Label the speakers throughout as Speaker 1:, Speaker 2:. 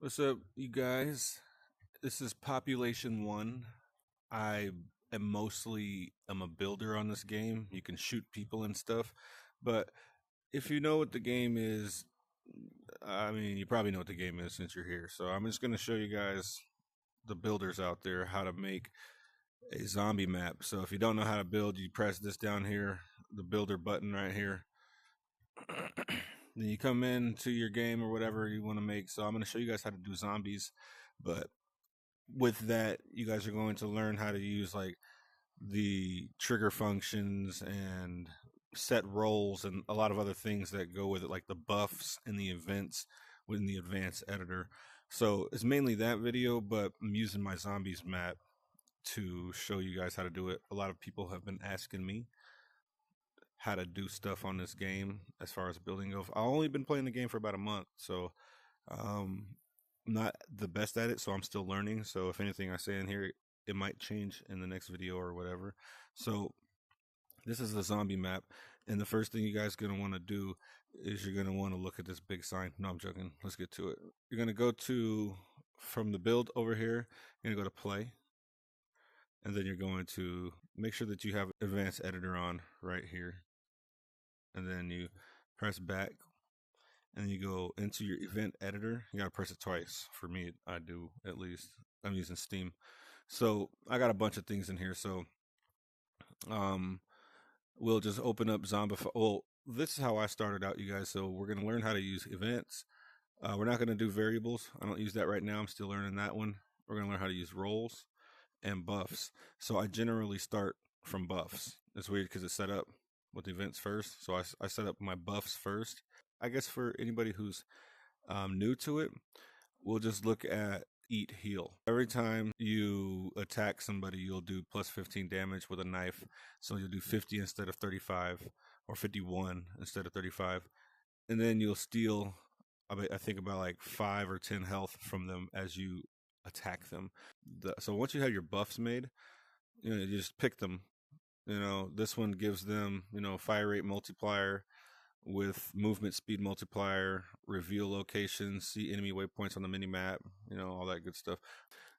Speaker 1: What's up, you guys? This is Population 1. I am a builder on this game. You can shoot people and stuff, but if you know what the game is, I mean, you probably know what the game is since you're here. So I'm just going to show you guys, the builders out there, how to make a zombie map. So if you don't know how to build, you press this down here, the builder button right here. Then you come into your game or whatever you want to make. So I'm going to show you guys how to do zombies, but with that, you guys are going to learn how to use like the trigger functions and set roles and a lot of other things that go with it, like the buffs and the events within the advanced editor. So it's mainly that video, but I'm using my zombies map to show you guys how to do it. A lot of people have been asking me how to do stuff on this game as far as building goes. I've only been playing the game for about a month, so um, I'm not the best at it, so I'm still learning. So if anything I say in here, it might change in the next video or whatever. So this is the zombie map, and the first thing you guys are gonna want to do is you're gonna want to look at this big sign. No, I'm joking. Let's get to it. You're gonna go to from the build over here. You're gonna go to play, and then you're going to make sure that you have advanced editor on right here, and then you press back and you go into your event editor. You gotta press it twice. For me, I do at least. I'm using Steam, so I got a bunch of things in here. So, um, we'll just open up Zombify. Well, this is how I started out, you guys. So we're gonna learn how to use events. We're not gonna do variables. I don't use that right now. I'm still learning that one. We're gonna learn how to use roles and buffs. So I generally start from buffs. It's weird because it's set up with events first. So I set up my buffs first. I guess for anybody who's new to it, we'll just look at eat heal. Every time you attack somebody, you'll do plus 15 damage with a knife. So you'll do 50 instead of 35, or 51 instead of 35. And then you'll steal, I think about like 5 or 10 health from them as you attack them. So once you have your buffs made, you just pick them. This one gives them, fire rate multiplier with movement speed multiplier, reveal locations, see enemy waypoints on the mini map, all that good stuff.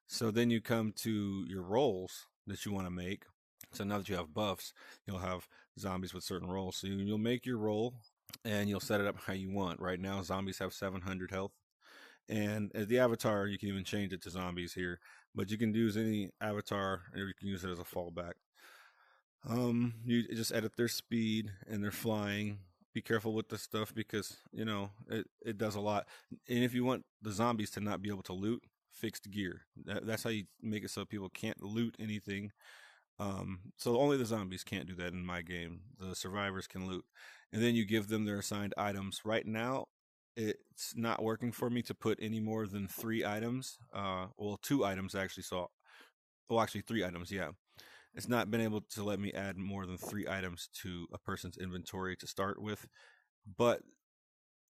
Speaker 1: So then you come to your roles that you want to make. So now that you have buffs, you'll have zombies with certain roles. So you'll make your role and you'll set it up how you want. Right now, zombies have 700 health. And as the avatar, you can even change it to zombies here, but you can use any avatar or you can use it as a fallback. You just edit their speed and their flying. Be careful with this stuff because it does a lot. And if you want the zombies to not be able to loot, fixed gear. That's how you make it so people can't loot anything. So only the zombies can't do that in my game. The survivors can loot, and then you give them their assigned items. Right now, it's not working for me to put any more than 3 items. Well, 2 items actually. So, well, actually 3 items. Yeah. It's not been able to let me add more than 3 items to a person's inventory to start with, but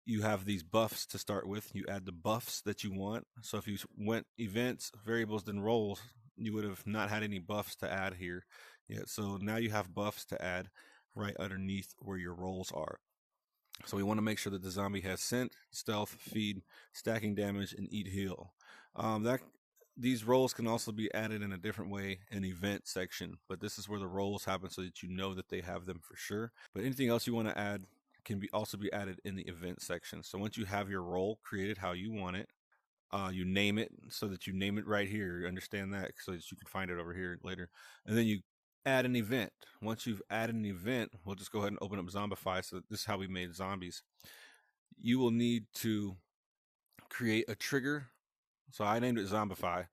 Speaker 1: you have these buffs to start with. You add the buffs that you want. So if you went events, variables, then roles, you would have not had any buffs to add here yet. So now you have buffs to add right underneath where your roles are. So we want to make sure that the zombie has scent, stealth, feed, stacking damage, and eat heal. These roles can also be added in a different way in event section, but this is where the roles happen so that you know that they have them for sure. But anything else you want to add can also be added in the event section. So once you have your role created how you want it, you name it so that you name it right here. You understand that so that you can find it over here later. And then you add an event. Once you've added an event, we'll just go ahead and open up Zombify. So this is how we made zombies. You will need to create a trigger. So I named it Zombify.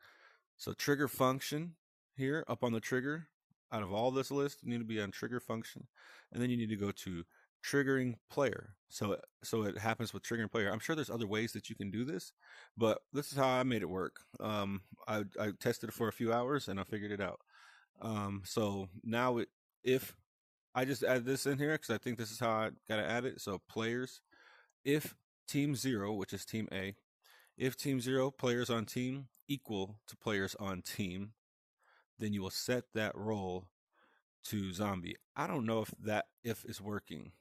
Speaker 1: So trigger function here up on the trigger. Out of all this list, you need to be on trigger function, and then you need to go to triggering player. So it happens with triggering player. I'm sure there's other ways that you can do this, but this is how I made it work. I tested it for a few hours and I figured it out. So now if I just add this in here because I think this is how I gotta add it. So players, if team 0, which is team A, if team 0 players on team equal to players on team, then you will set that role to zombie. I don't know if that if is working,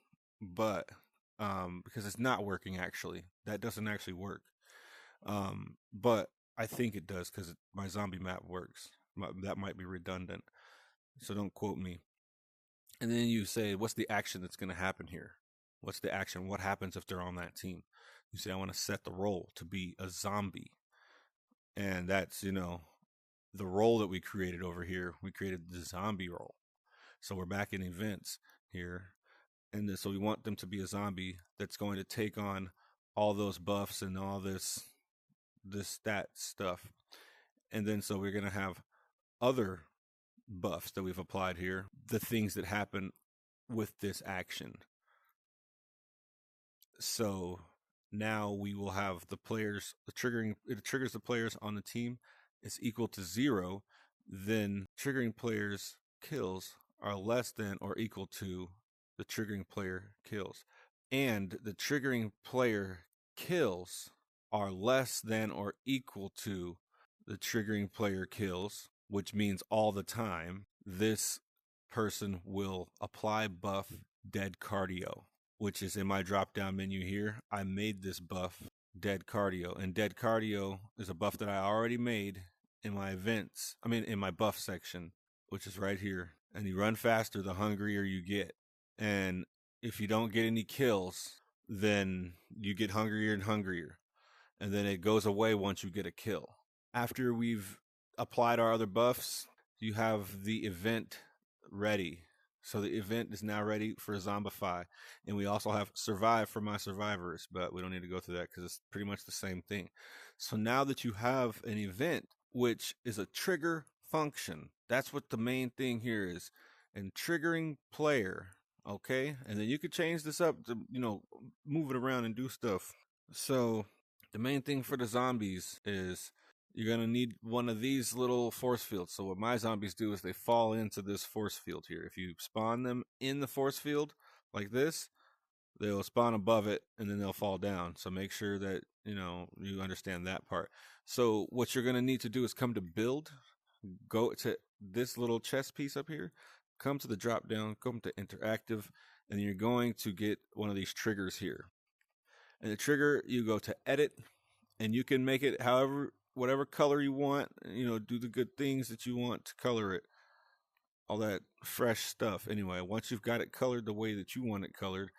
Speaker 1: but because it's not working actually. That doesn't actually work. But I think it does because my zombie map works. That might be redundant, so don't quote me. And then you say, what's the action that's going to happen here? What's the action? What happens if they're on that team? You say, I want to set the role to be a zombie. And that's, the role that we created over here. We created the zombie role. So we're back in events here. And so we want them to be a zombie that's going to take on all those buffs and all this stat stuff. And then so we're going to have other buffs that we've applied here, the things that happen with this action. So now we will have the players, it triggers the players on the team is equal to 0, then triggering players kills are less than or equal to the triggering player kills. And the triggering player kills are less than or equal to the triggering player kills, which means all the time this person will apply buff dead cardio, which is in my drop down menu here. I made this buff dead cardio, and dead cardio is a buff that I already made in my events. I mean, in my buff section, which is right here. And you run faster the hungrier you get. And if you don't get any kills, then you get hungrier and hungrier. And then it goes away once you get a kill. After we've applied our other buffs, you have the event ready. So the event is now ready for Zombify. And we also have Survive for my survivors, but we don't need to go through that because it's pretty much the same thing. So now that you have an event, which is a trigger function, that's what the main thing here is. And triggering player, okay? And then you could change this up to, move it around and do stuff. So the main thing for the zombies is you're going to need one of these little force fields. So what my zombies do is they fall into this force field here. If you spawn them in the force field like this, they'll spawn above it and then they'll fall down. So make sure that, you understand that part. So what you're going to need to do is come to build, go to this little chest piece up here, come to the drop down, come to interactive, and you're going to get one of these triggers here. And the trigger, you go to edit, and you can make it whatever color you want, do the good things that you want to color it. All that fresh stuff. Anyway, once you've got it colored the way that you want it colored,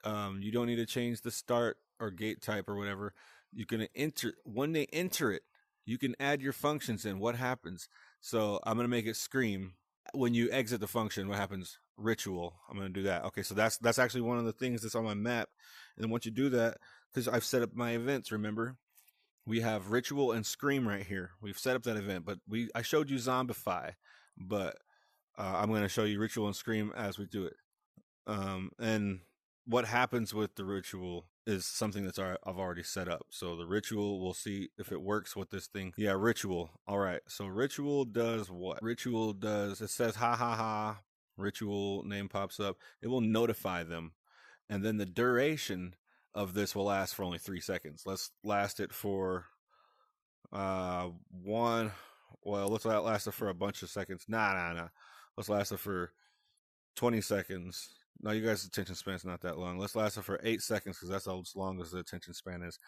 Speaker 1: you don't need to change the start or gate type or whatever. You're going to enter, when they enter it, you can add your functions in. What happens? So I'm going to make it scream. When you exit the function, what happens? Ritual. I'm going to do that. Okay, so that's actually one of the things that's on my map. And then once you do that, because I've set up my events, remember? We have ritual and scream right here. We've set up that event, but I showed you Zombify, but I'm going to show you ritual and scream as we do it. And what happens with the ritual is something that's I've already set up. So the ritual, we'll see if it works with this thing. Yeah, ritual. All right. So ritual does what? Ritual does, it says ha ha ha. Ritual name pops up. It will notify them. And then the duration of this will last for only 3 seconds. Let's last it for one. Well, let's last it for a bunch of seconds. Nah. Let's last it for 20 seconds. No, you guys' attention span is not that long. Let's last it for 8 seconds because that's as long as the attention span is.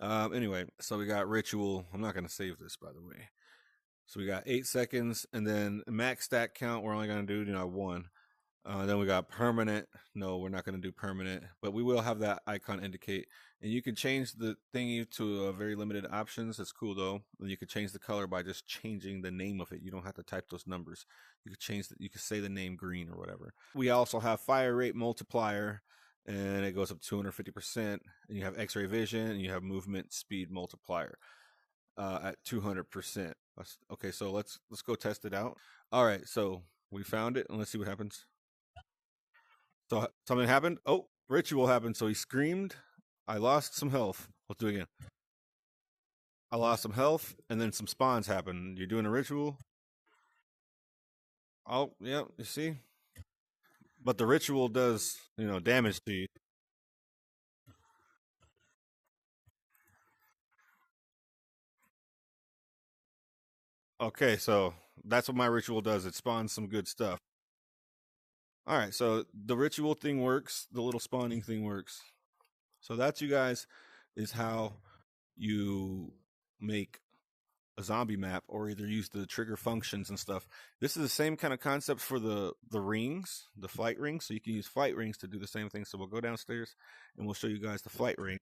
Speaker 1: Anyway, so we got ritual. I'm not going to save this, by the way. So we got 8 seconds, and then max stack count, we're only going to do 1. Then we got permanent. No, we're not going to do permanent, but we will have that icon indicate. And you can change the thingy to very limited options. It's cool though. And you can change the color by just changing the name of it. You don't have to type those numbers. You can change that. You can say the name green or whatever. We also have fire rate multiplier, and it goes up 250%. And you have X-ray vision, and you have movement speed multiplier at 200%. Okay, so let's go test it out. All right, so we found it, and let's see what happens. So something happened. Oh, ritual happened. So he screamed. I lost some health. Let's do it again. I lost some health, and then some spawns happened. You're doing a ritual. Oh, yeah, you see? But the ritual does, damage to you. Okay, so that's what my ritual does. It spawns some good stuff. All right, so the ritual thing works. The little spawning thing works. So that's, you guys, is how you make a zombie map, or either use the trigger functions and stuff. This is the same kind of concept for the rings, the flight rings. So you can use flight rings to do the same thing. So we'll go downstairs and we'll show you guys the flight ring.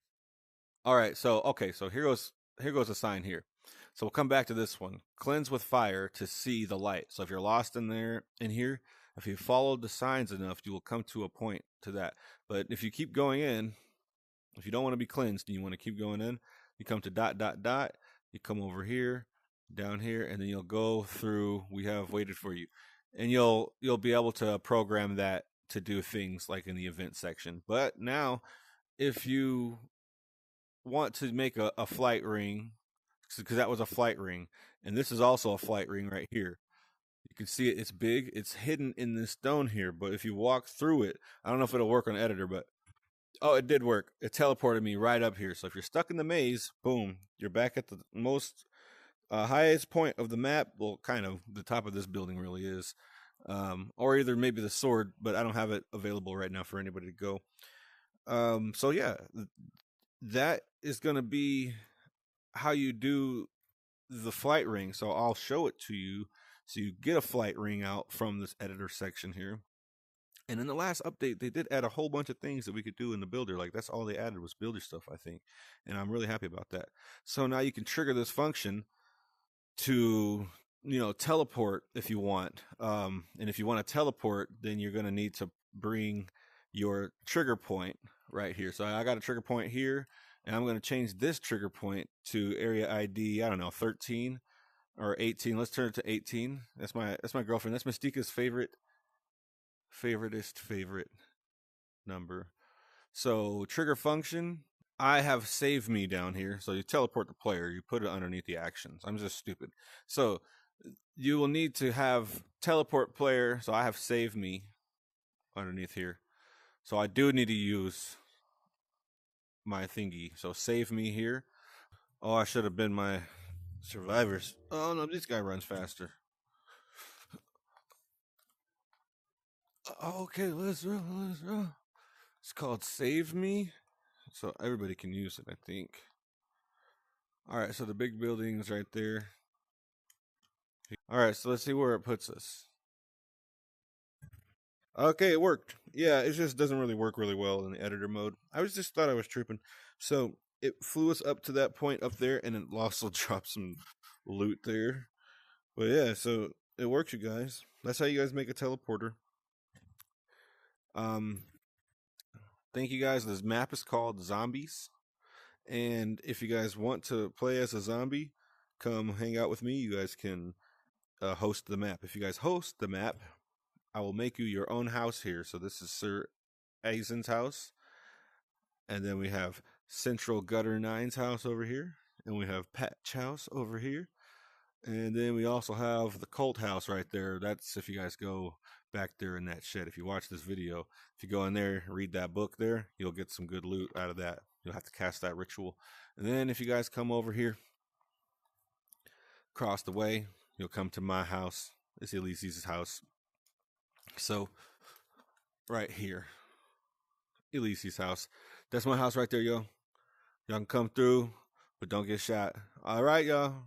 Speaker 1: All right, so okay, so here goes a sign here. So we'll come back to this one. Cleanse with fire to see the light. So if you're lost in here, if you followed the signs enough, you will come to a point to that. But if you keep going in, if you don't want to be cleansed and you want to keep going in, you come to dot dot dot. You come over here, down here, and then you'll go through. We have waited for you, and you'll be able to program that to do things like in the event section. But now, if you want to make a flight ring, because that was a flight ring, and this is also a flight ring right here. You can see it, it's big, it's hidden in this stone here, but if you walk through it, I don't know if it'll work on editor, but oh, it did work. It teleported me right up here. So if you're stuck in the maze, boom, you're back at the most highest point of the map. Well, kind of the top of this building really is, or either maybe the sword, but I don't have it available right now for anybody to go. So yeah, that is going to be how you do the flight ring. So I'll show it to you. So you get a flight ring out from this editor section here. And in the last update, they did add a whole bunch of things that we could do in the builder. Like that's all they added was builder stuff, I think. And I'm really happy about that. So now you can trigger this function to, teleport if you want. And if you want to teleport, then you're going to need to bring your trigger point right here. So I got a trigger point here, and I'm going to change this trigger point to area ID, I don't know, 13 or 18. Let's turn it to 18. That's my girlfriend. That's Mystica's favorite number. So trigger function, I have save me down here. So you teleport the player, you put it underneath the actions. I'm just stupid. So you will need to have teleport player. So I have save me underneath here. So I do need to use my thingy. So save me here. Oh, I should have been my survivors. Oh no, this guy runs faster. Okay, let's roll. It's called Save Me. So everybody can use it, I think. Alright, so the big building's right there. Alright, so let's see where it puts us. Okay, it worked. Yeah, it just doesn't really work really well in the editor mode. I just thought I was tripping. So it flew us up to that point up there, and it also dropped some loot there. But yeah, so it works, you guys. That's how you guys make a teleporter. Thank you guys. This map is called Zombies. And if you guys want to play as a zombie, come hang out with me. You guys can host the map. If you guys host the map, I will make you your own house here. So this is Sir Aizen's house. And then we have Central Gutter 9's house over here. And we have Patch House over here. And then we also have the Cult House right there. That's if you guys go back there in that shed. If you watch this video, if you go in there, read that book there, you'll get some good loot out of that. You'll have to cast that ritual. And then if you guys come over here, across the way, you'll come to my house. It's Elise's house. So, right here, Elise's house. That's my house right there, yo. Y'all can come through, but don't get shot. All right, y'all.